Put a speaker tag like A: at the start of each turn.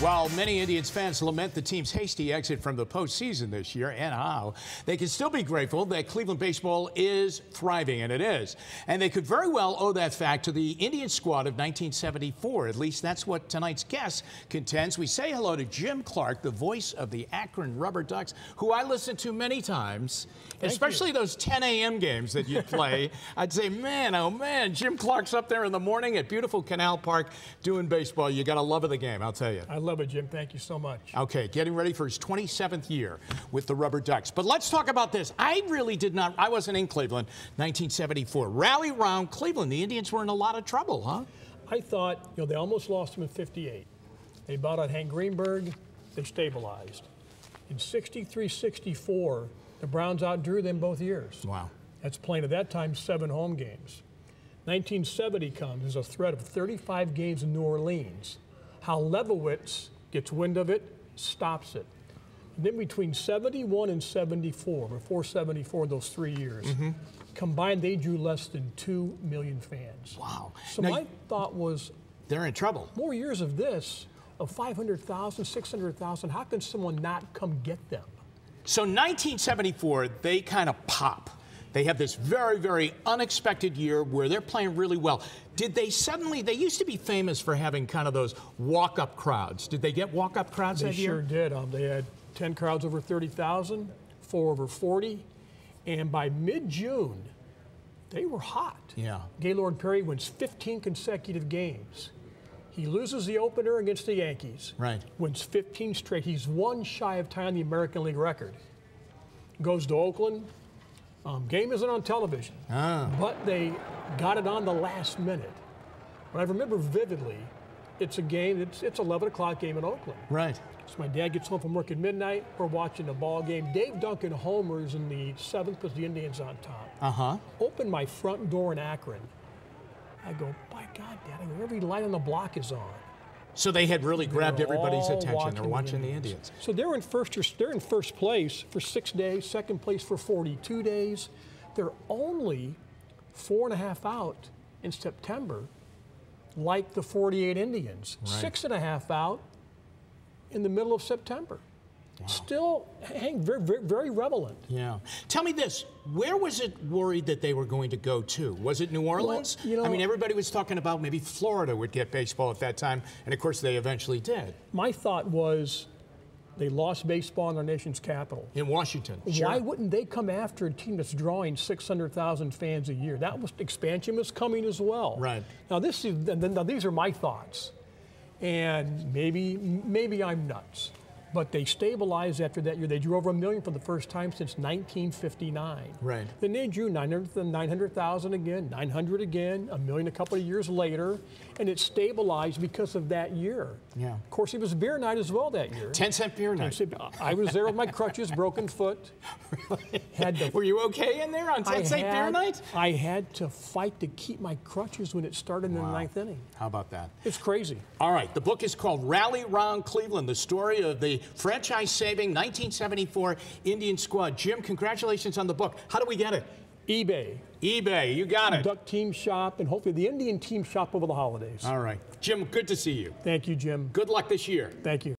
A: While many Indians fans lament the team's hasty exit from the postseason this year, and how, they can still be grateful that Cleveland baseball is thriving, and it is. And they could very well owe that fact to the Indian squad of 1974. At least that's what tonight's guest contends. We say hello to Jim Clark, the voice of the Akron RubberDucks, who I listen to many times, especially those 10 a.m. games that you play. I'd say, man, oh man, Jim Clark's up there in the morning at beautiful Canal Park doing baseball. You got to love the game, I'll tell you.
B: I love it, Jim. Thank you so much.
A: Okay, getting ready for his 27th year with the RubberDucks. But let's talk about this. I wasn't in Cleveland, 1974. Rally round Cleveland. The Indians were in a lot of trouble, huh?
B: I thought, they almost lost him in '58. They bought out Hank Greenberg. They stabilized. In '63-64, the Browns outdrew them both years.
A: Wow.
B: That's playing at that time 7 home games. 1970 comes. There's a threat of 35 games in New Orleans. Hal Levowitz gets wind of it, stops it. And then between 71 and 74, before 74, those 3 years, combined they drew less than 2 million fans.
A: Wow.
B: So
A: now,
B: my thought was,
A: they're in trouble.
B: More years of this, of 500,000, 600,000, how can someone not come get them?
A: So 1974, they kind of pop. They have this very, very unexpected year where they're playing really well. Did they suddenly, they used to be famous for having kind of those walk-up crowds. Did they get walk-up crowds that year?
B: They sure did. They had 10 crowds over 30,000, 4 over 40, and by mid-June, they were hot.
A: Yeah.
B: Gaylord Perry wins 15 consecutive games. He loses the opener against the Yankees.
A: Right.
B: Wins 15 straight. He's one shy of tying the American League record. Goes to Oakland. Game isn't on television, but they got it on the last minute. But I remember vividly, it's a game, it's 11 o'clock game in Oakland.
A: Right.
B: So my dad gets home from work at midnight, we're watching the ball game. Dave Duncan homers in the 7th with the Indians on top. Open my front door in Akron. I go, by God, Dad, every light on the block is on.
A: So they had really grabbed everybody's attention. They're watching the Indians.
B: So they're in first place for 6 days, second place for 42 days. They're only 4.5 out in September, like the 48 Indians.
A: Right.
B: 6.5 out in the middle of September. Wow. Still very, very, very relevant.
A: Yeah. Tell me this, where was it worried that they were going to go to? Was it New Orleans?
B: Well,
A: I mean, everybody was talking about maybe Florida would get baseball at that time, and of course they eventually did.
B: My thought was they lost baseball in our nation's capital.
A: In Washington,
B: Why wouldn't they come after a team that's drawing 600,000 fans a year? Expansion was coming as well.
A: Right.
B: Now these are my thoughts, and maybe I'm nuts. But they stabilized after that year. They drew over 1 million for the first time since 1959.
A: Right.
B: Then they drew 900,000 again, 900 again, 1 million a couple of years later, and it stabilized because of that year.
A: Yeah.
B: Of course, it was beer night as well that year.
A: 10-cent beer night.
B: I was there with my crutches, broken foot.
A: Really? Were you okay in there on 10-cent beer night?
B: I had to fight to keep my crutches when it started in the 9th inning.
A: How about that?
B: It's crazy.
A: All right, the book is called Rally Round Cleveland, the story of the franchise-saving 1974 Indian squad. Jim, congratulations on the book. How do we get it?
B: eBay.
A: eBay, you got it.
B: Duck Team Shop, and hopefully the Indian Team Shop over the holidays.
A: All right. Jim, good to see you.
B: Thank you, Jim.
A: Good luck this year.
B: Thank you.